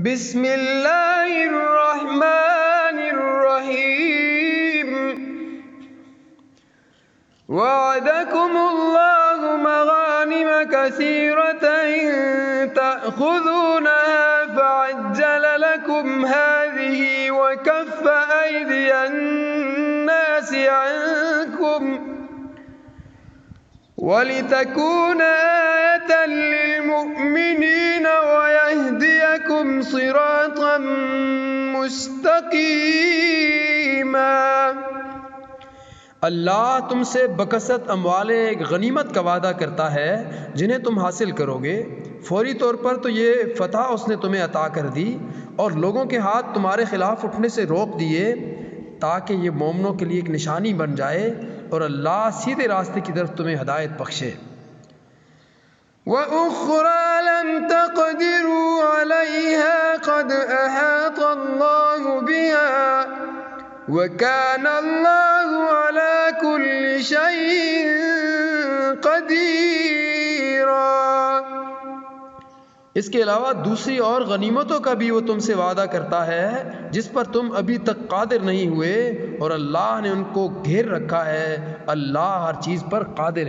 बिस्मिल्लाहिर्रहमानिर्रहीम। वअदकुमुल्लाहु मगानिम कसीरतन तअखुज़ूनहा फअज्जल लकुम हाज़िही वकफ्फ अयदियन नासि अन्कुम वलितकून आयतन लिलमुअ्मिनीन वयहदियकुम सिरातन मुस्तकीमा। अल्लाह तुमसे बकसरत अम्वाल एक गनीमत का वादा करता है जिन्हें तुम हासिल करोगे। फौरी तौर पर तो ये फ़तह उसने तुम्हें अता कर दी और लोगों के हाथ तुम्हारे ख़िलाफ़ उठने से रोक दिए ताकि ये मोमिनों के लिए एक निशानी बन जाए और अल्लाह सीधे रास्ते की तरफ तुम्हें हिदायत बख्शे। वउख़रा लम तक़दिरू अलैहा क़द अहातल्लाहु बिहा वकाना अल्लाहु अला कुल्लि शैइन क़दीरा। इसके अलावा दूसरी और गनीमतों का भी वो तुमसे वादा करता है जिस पर तुम अभी तक कादिर नहीं हुए और अल्लाह ने उनको घेर रखा है। अल्लाह हर चीज़ पर कादिर है।